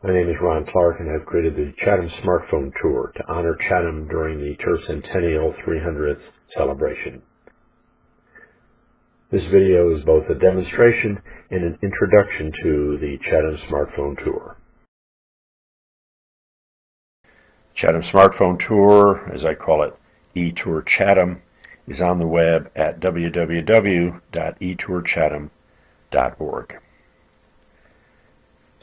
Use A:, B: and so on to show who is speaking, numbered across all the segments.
A: My name is Ron Clark, and I've created the Chatham Smartphone Tour to honor Chatham during the tercentennial 300th celebration. This video is both a demonstration and an introduction to the Chatham Smartphone Tour. Chatham Smartphone Tour, as I call it, eTourChatham, is on the web at www.eTourChatham.org.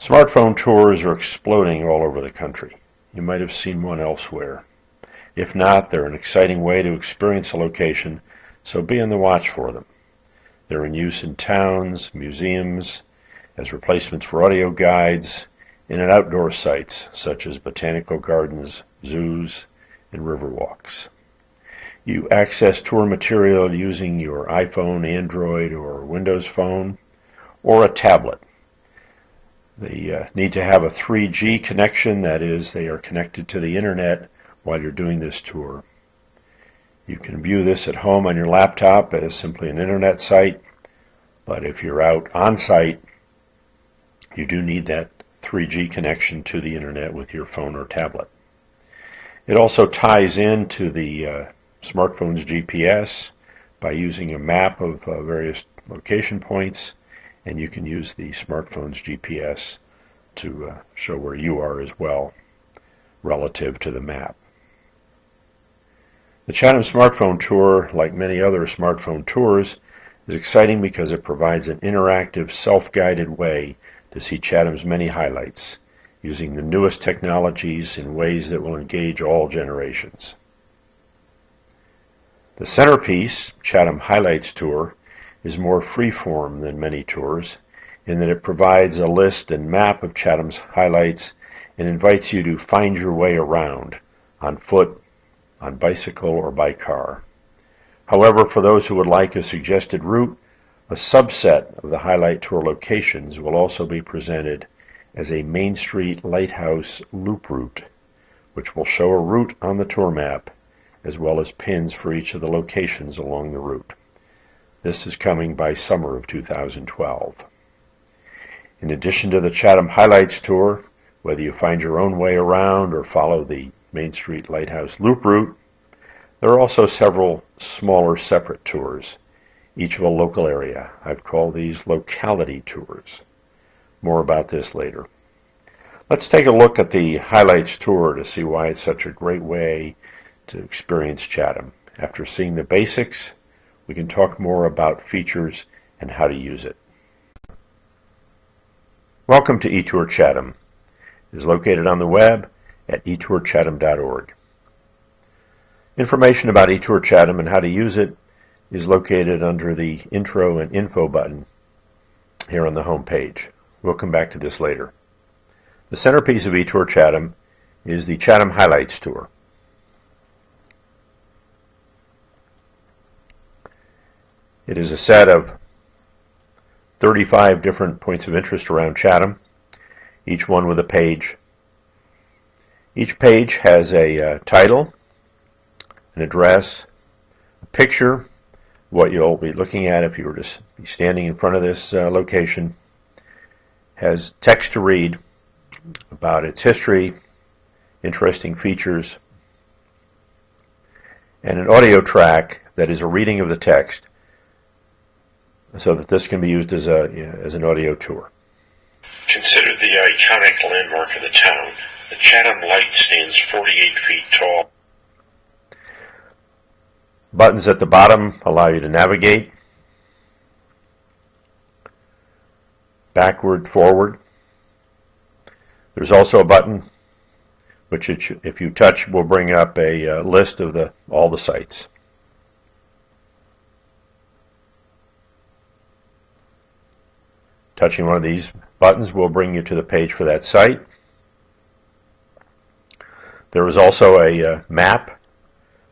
A: Smartphone tours are exploding all over the country. You might have seen one elsewhere. If not, they're an exciting way to experience a location, so be on the watch for them. They're in use in towns, museums, as replacements for audio guides, and at outdoor sites such as botanical gardens, zoos, and river walks. You access tour material using your iPhone, Android, or Windows phone, or a tablet. They need to have a 3G connection, that is, they are connected to the internet while you're doing this tour. You can view this at home on your laptop as simply an internet site, but if you're out on site, you do need that 3G connection to the internet with your phone or tablet. It also ties into the smartphone's GPS by using a map of various location points, and you can use the smartphone's GPS to show where you are as well relative to the map. The Chatham Smartphone Tour, like many other smartphone tours, is exciting because it provides an interactive, self-guided way to see Chatham's many highlights, using the newest technologies in ways that will engage all generations. The centerpiece, Chatham Highlights Tour, is more free-form than many tours in that it provides a list and map of Chatham's highlights and invites you to find your way around, on foot, on bicycle, or by car. However, for those who would like a suggested route, a subset of the highlight tour locations will also be presented as a Main Street Lighthouse loop route, which will show a route on the tour map, as well as pins for each of the locations along the route. This is coming by summer of 2012. In addition to the Chatham Highlights Tour, whether you find your own way around or follow the Main Street Lighthouse loop route, there are also several smaller separate tours, each of a local area. I've called these locality tours. More about this later. Let's take a look at the Highlights Tour to see why it's such a great way to experience Chatham. After seeing the basics, we can talk more about features and how to use it. Welcome to eTourChatham. It is located on the web at eTourChatham.org. Information about eTourChatham and how to use it is located under the Intro and Info button here on the home page. We'll come back to this later. The centerpiece of eTourChatham is the Chatham Highlights Tour. It is a set of 35 different points of interest around Chatham, each one with a page. Each page has a title, an address, a picture, what you'll be looking at if you were to be standing in front of this location, has text to read about its history, interesting features, and an audio track that is a reading of the text, so that this can be used as an audio tour. Considered the iconic landmark of the town, the Chatham Light stands 48 feet tall. Buttons at the bottom allow you to navigate backward, forward. There's also a button which, if you touch, will bring up a list of all the sites. Touching one of these buttons will bring you to the page for that site. There is also a map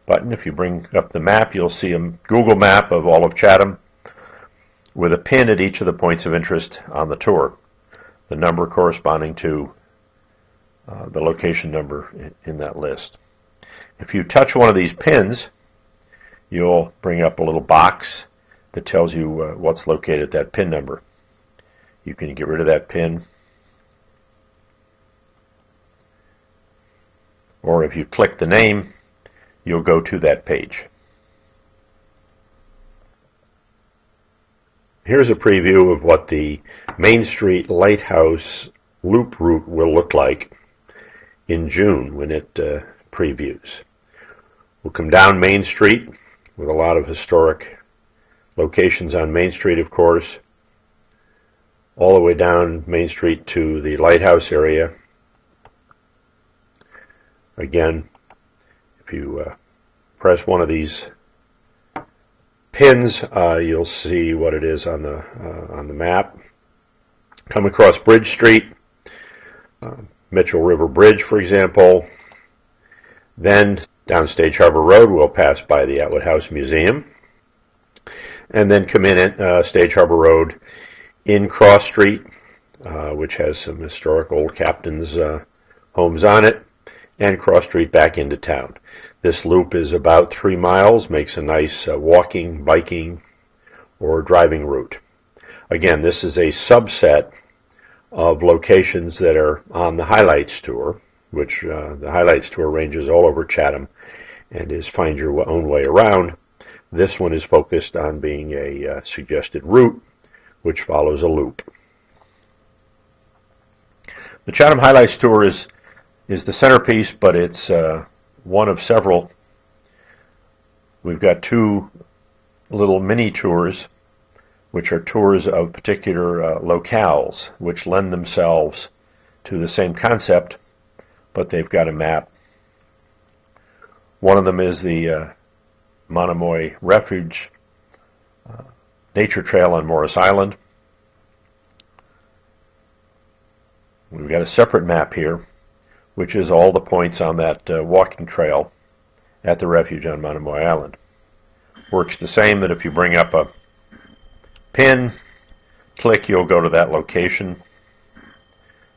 A: button. If you bring up the map, you'll see a Google map of all of Chatham with a pin at each of the points of interest on the tour, the number corresponding to the location number in that list. If you touch one of these pins, you'll bring up a little box that tells you what's located at that pin number. You can get rid of that pin or if you click the name, you'll go to that page. Here's a preview of what the Main Street Lighthouse loop route will look like in June when it previews. We'll come down Main Street with a lot of historic locations on Main Street, of course, all the way down Main Street to the lighthouse area. Again, if you press one of these pins, you'll see what it is on the map. Come across Bridge Street, Mitchell River Bridge, for example. Then down Stage Harbor Road, we'll pass by the Atwood House Museum, and then come in at Stage Harbor Road in Cross Street, which has some historic old captains' homes on it, and Cross Street back into town. This loop is about 3 miles, makes a nice walking, biking, or driving route. Again, this is a subset of locations that are on the Highlights Tour, which the Highlights Tour ranges all over Chatham and is Find Your Own Way Around. This one is focused on being a suggested route, which follows a loop. The Chatham Highlights Tour is the centerpiece, but it's one of several. We've got 2 little mini tours, which are tours of particular locales, which lend themselves to the same concept, but they've got a map. One of them is the Monomoy Refuge Nature Trail on Morris Island. We've got a separate map here, which is all the points on that walking trail at the refuge on Monomoy Island. Works the same, that if you bring up a pin, click, you'll go to that location.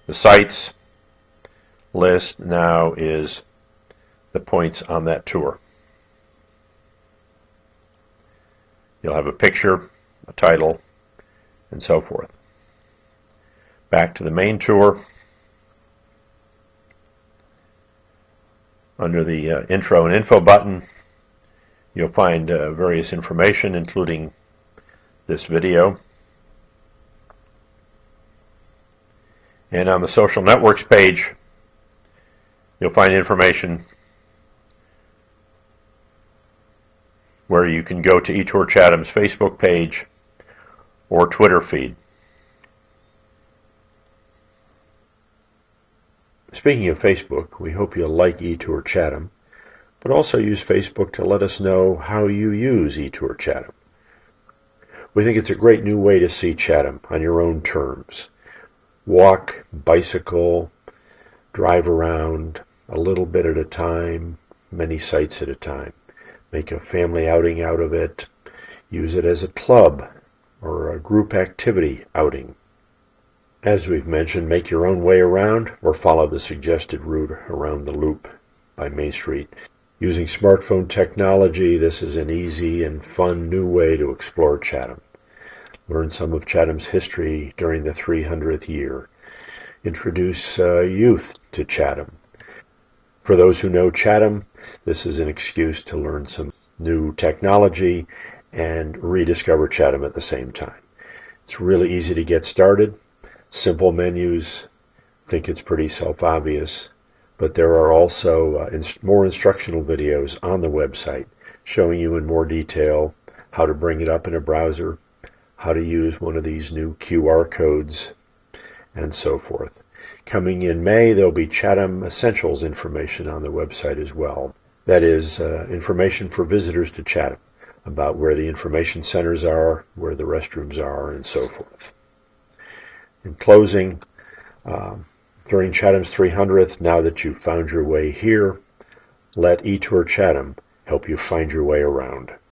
A: The sites list now is the points on that tour. You'll have a picture, a title, and so forth. Back to the main tour. Under the Intro and Info button, you'll find various information, including this video. And on the Social Networks page, you'll find information where you can go to eTourChatham's Facebook page or Twitter feed. Speaking of Facebook, we hope you'll like eTourChatham, but also use Facebook to let us know how you use eTourChatham. We think it's a great new way to see Chatham on your own terms. Walk, bicycle, drive around, a little bit at a time, many sites at a time. Make a family outing out of it. Use it as a club or a group activity outing. As we've mentioned, make your own way around or follow the suggested route around the loop by Main Street. Using smartphone technology, this is an easy and fun new way to explore Chatham. Learn some of Chatham's history during the 300th year. Introduce youth to Chatham. For those who know Chatham, this is an excuse to learn some new technology and rediscover Chatham at the same time. It's really easy to get started. Simple menus. Think it's pretty self-obvious, but there are also more instructional videos on the website showing you in more detail how to bring it up in a browser, how to use one of these new QR codes, and so forth. Coming in May, there'll be Chatham Essentials information on the website as well. That is information for visitors to Chatham about where the information centers are, where the restrooms are, and so forth. In closing, during Chatham's 300th, now that you've found your way here, let eTourChatham help you find your way around.